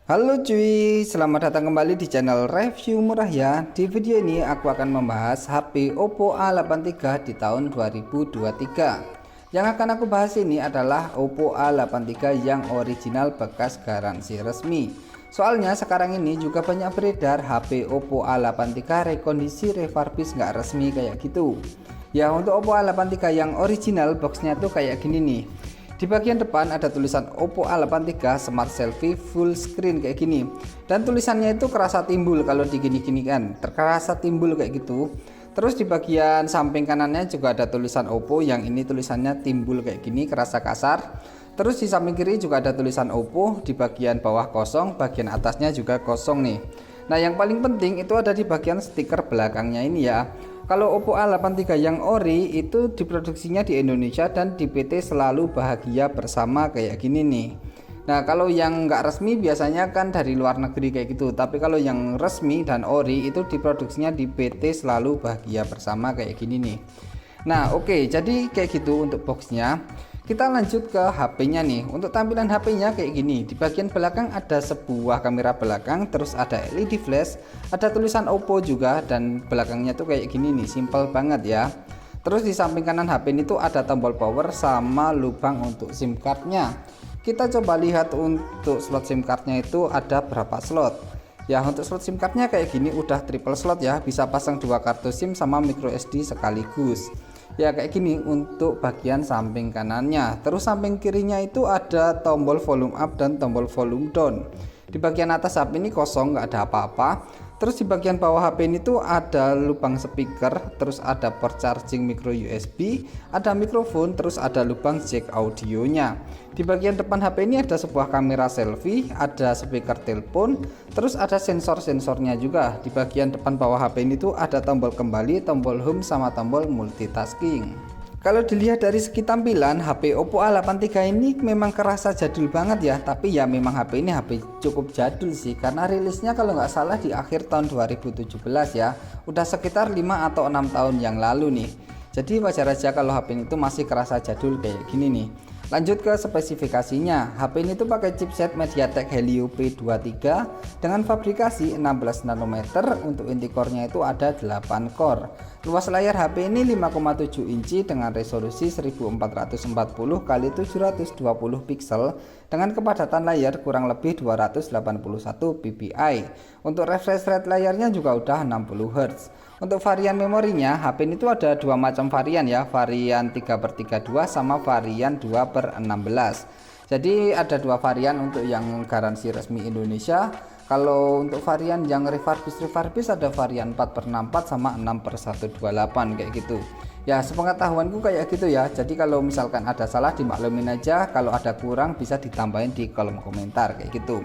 Halo cuy, selamat datang kembali di channel review murah ya. Di video ini aku akan membahas HP Oppo A83 di tahun 2023. Yang akan aku bahas ini adalah Oppo A83 yang original bekas garansi resmi. Soalnya sekarang ini juga banyak beredar HP Oppo A83 rekondisi refurbish nggak resmi kayak gitu. Ya untuk Oppo A83 yang original boxnya tuh kayak gini nih. Di bagian depan ada tulisan Oppo A83 Smart Selfie Full Screen kayak gini. Dan tulisannya itu kerasa timbul kalau digini-gini kan, terkerasa timbul kayak gitu. Terus di bagian samping kanannya juga ada tulisan Oppo, yang ini tulisannya timbul kayak gini, kerasa kasar. Terus di samping kiri juga ada tulisan Oppo, di bagian bawah kosong, bagian atasnya juga kosong nih. Nah yang paling penting itu ada di bagian stiker belakangnya ini ya. Kalau Oppo A83 yang ori itu diproduksinya di Indonesia dan di PT Selalu Bahagia Bersama kayak gini nih. Nah kalau yang nggak resmi biasanya kan dari luar negeri kayak gitu, tapi kalau yang resmi dan ori itu diproduksinya di PT Selalu Bahagia Bersama kayak gini nih. Nah oke, jadi kayak gitu untuk boxnya. Kita lanjut ke HP-nya nih. Untuk tampilan HP-nya kayak gini. Di bagian belakang ada sebuah kamera belakang, terus ada LED flash, ada tulisan Oppo juga, dan belakangnya tuh kayak gini nih, simple banget ya. Terus di samping kanan HP ini tuh ada tombol power sama lubang untuk SIM cardnya. Kita coba lihat untuk slot SIM cardnya itu ada berapa slot. Ya untuk slot SIM cardnya kayak gini udah triple slot ya, bisa pasang dua kartu SIM sama micro SD sekaligus. Ya kayak gini untuk bagian samping kanannya. Terus samping kirinya itu ada tombol volume up dan tombol volume down. Di bagian atas HP ini kosong, nggak ada apa-apa. Terus di bagian bawah HP ini tuh ada lubang speaker, terus ada port charging micro USB, ada mikrofon, terus ada lubang jack audionya. Di bagian depan HP ini ada sebuah kamera selfie, ada speaker telepon, terus ada sensor-sensornya juga. Di bagian depan bawah HP ini tuh ada tombol kembali, tombol home sama tombol multitasking. Kalau dilihat dari segi tampilan, HP Oppo A83 ini memang kerasa jadul banget ya. Tapi ya memang HP ini HP cukup jadul sih, karena rilisnya kalau nggak salah di akhir tahun 2017 ya. Udah sekitar 5 atau 6 tahun yang lalu nih. Jadi wajar aja kalau HP ini tuh masih kerasa jadul kayak gini nih. Lanjut ke spesifikasinya. HP ini tuh pakai chipset MediaTek Helio P23 dengan fabrikasi 16 nanometer. Untuk inti core-nya itu ada 8 core. Luas layar HP ini 5,7 inci dengan resolusi 1440 x 720 pixel dengan kepadatan layar kurang lebih 281 ppi. Untuk refresh rate layarnya juga udah 60 Hz. Untuk varian memorinya, HP ini tuh ada dua macam varian ya, varian 3/32 sama varian 2/16. Jadi ada dua varian untuk yang garansi resmi Indonesia. Kalau untuk varian yang refurbish ada varian 4/64 sama 6/128 kayak gitu. Ya sepengetahuanku kayak gitu ya. Jadi kalau misalkan ada salah dimaklumin aja, kalau ada kurang bisa ditambahin di kolom komentar kayak gitu.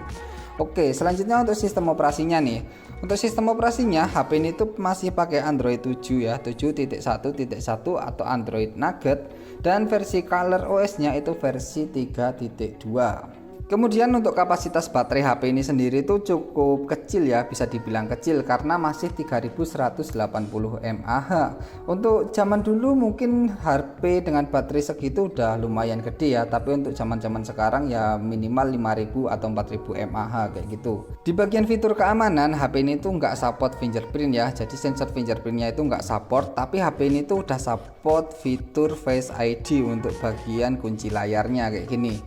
Oke, selanjutnya untuk sistem operasinya nih. Untuk sistem operasinya HP ini tuh masih pakai Android 7 ya, 7.1.1 atau Android Nugget, dan versi Color OS-nya itu versi 3.2. Kemudian untuk kapasitas baterai HP ini sendiri tuh cukup kecil ya, bisa dibilang kecil karena masih 3180 mAh. Untuk zaman dulu mungkin HP dengan baterai segitu udah lumayan gede ya, tapi untuk zaman-zaman sekarang ya minimal 5000 atau 4000 mAh kayak gitu. Di bagian fitur keamanan, HP ini tuh nggak support fingerprint ya, jadi sensor fingerprintnya itu nggak support, tapi HP ini tuh udah support fitur Face ID untuk bagian kunci layarnya kayak gini.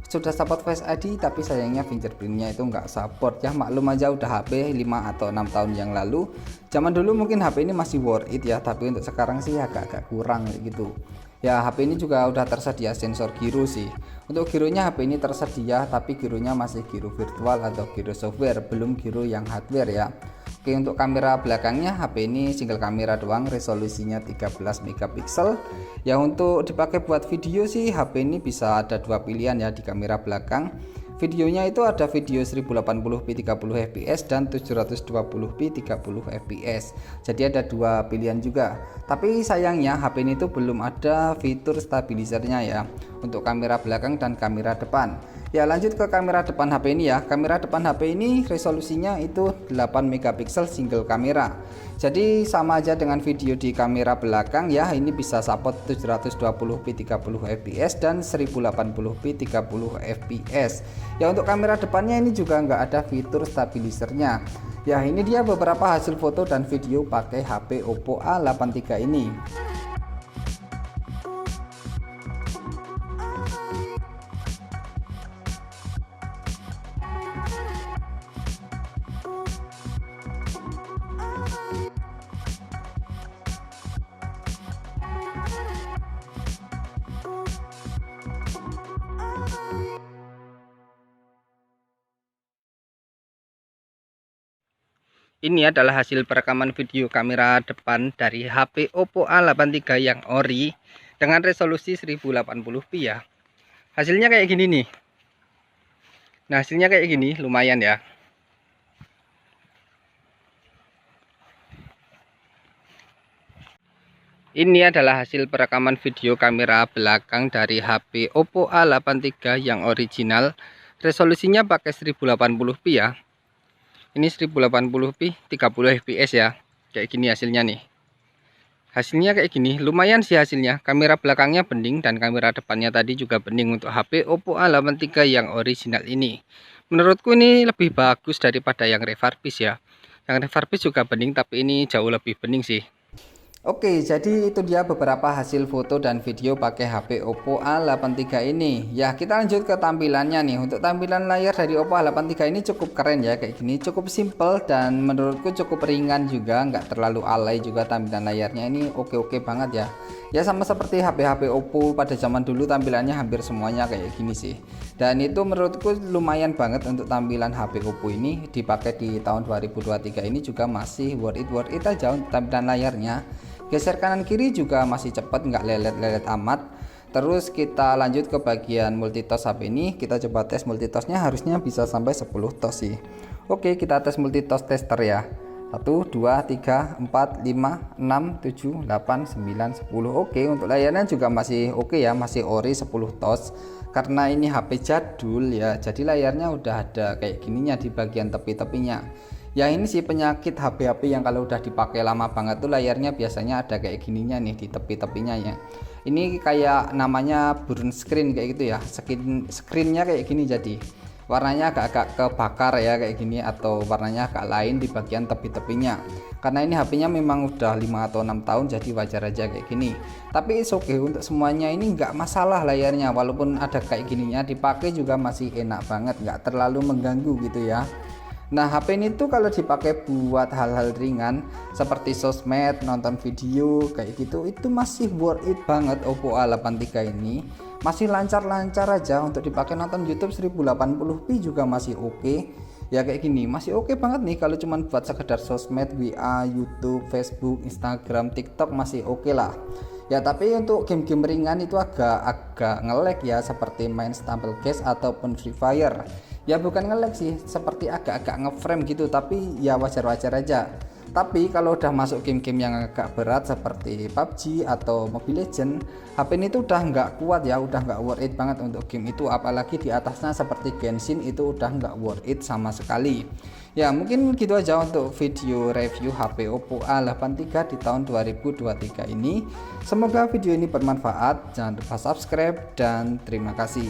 Sudah support Face ID tapi sayangnya fingerprintnya itu nggak support ya, maklum aja udah HP 5 atau 6 tahun yang lalu. Zaman dulu mungkin HP ini masih worth it ya, tapi untuk sekarang sih agak-agak kurang gitu ya. HP ini juga udah tersedia sensor giro sih. Untuk gironya HP ini tersedia, tapi gironya masih giro virtual atau giro software, belum giro yang hardware ya. Oke, untuk kamera belakangnya HP ini single kamera doang, resolusinya 13 megapiksel. Ya untuk dipakai buat video sih HP ini bisa ada dua pilihan ya di kamera belakang. Videonya itu ada video 1080p 30 fps dan 720p 30 fps. Jadi ada dua pilihan juga. Tapi sayangnya HP ini tuh belum ada fitur stabilizernya ya untuk kamera belakang dan kamera depan. Ya, lanjut ke kamera depan HP ini ya. Kamera depan HP ini resolusinya itu 8 megapiksel single kamera. Jadi sama aja dengan video di kamera belakang ya. Ini bisa support 720p 30 fps dan 1080p 30 fps. Ya, untuk kamera depannya ini juga nggak ada fitur stabilizernya. Ya, ini dia beberapa hasil foto dan video pakai HP Oppo A83 ini. Ini adalah hasil perekaman video kamera depan dari HP Oppo A83 yang ori dengan resolusi 1080p ya. Hasilnya kayak gini nih. Nah, hasilnya kayak gini, lumayan ya. Ini adalah hasil perekaman video kamera belakang dari HP Oppo A83 yang original. Resolusinya pakai 1080p ya. Ini 1080p 30 fps ya. Kayak gini hasilnya nih. Hasilnya kayak gini, lumayan sih hasilnya. Kamera belakangnya bening dan kamera depannya tadi juga bening untuk HP Oppo A83 yang original ini. Menurutku ini lebih bagus daripada yang refurbish ya. Yang refurbish juga bening tapi ini jauh lebih bening sih. Oke, jadi itu dia beberapa hasil foto dan video pakai HP Oppo A83 ini. Ya, kita lanjut ke tampilannya nih. Untuk tampilan layar dari Oppo A83 ini cukup keren ya, kayak gini. Cukup simple dan menurutku cukup ringan juga, nggak terlalu alay juga tampilan layarnya ini. Oke banget ya. Ya, sama seperti HP-HP Oppo pada zaman dulu tampilannya hampir semuanya kayak gini sih. Dan itu menurutku lumayan banget untuk tampilan HP Oppo ini dipakai di tahun 2023 ini juga masih worth it aja untuk tampilan layarnya. Geser kanan kiri juga masih cepat, nggak lelet-lelet amat. Terus kita lanjut ke bagian multitoss HP ini. Kita coba tes multitossnya, harusnya bisa sampai 10 tos sih. Oke, kita tes multitoss tester ya. 1, 2, 3, 4, 5, 6, 7, 8, 9, 10. Oke, untuk layarnya juga masih oke ya, masih ori 10 tos. Karena ini HP jadul ya, jadi layarnya udah ada kayak gininya di bagian tepi-tepinya. Ya, ini sih penyakit HP-HP yang kalau udah dipakai lama banget tuh layarnya biasanya ada kayak gininya nih di tepi-tepinya ya. Ini kayak namanya burn screen kayak gitu ya. Screennya kayak gini, jadi warnanya agak-agak kebakar ya kayak gini, atau warnanya agak lain di bagian tepi-tepinya. Karena ini HP-nya memang udah 5 atau 6 tahun, jadi wajar aja kayak gini. Tapi it's okay, untuk semuanya ini nggak masalah layarnya, walaupun ada kayak gininya dipakai juga masih enak banget, nggak terlalu mengganggu gitu ya. Nah, HP ini tuh kalau dipakai buat hal-hal ringan seperti sosmed, nonton video kayak gitu, itu masih worth it banget. Oppo A83 ini masih lancar-lancar aja untuk dipakai nonton YouTube 1080p juga masih oke. Ya kayak gini masih oke banget nih kalau cuman buat sekedar sosmed, WA, YouTube, Facebook, Instagram, TikTok masih oke lah. Ya, tapi untuk game-game ringan itu agak nge-lag ya, seperti main Stumble Guys ataupun Free Fire. Ya bukan nge-lag sih, seperti agak-agak nge-frame gitu, tapi ya wajar-wajar aja. Tapi kalau udah masuk game-game yang agak berat seperti PUBG atau Mobile Legends, HP ini tuh udah nggak kuat ya, udah nggak worth it banget untuk game itu. Apalagi di atasnya seperti Genshin itu udah nggak worth it sama sekali. Ya mungkin gitu aja untuk video review HP Oppo A83 di tahun 2023 ini. Semoga video ini bermanfaat. Jangan lupa subscribe dan terima kasih.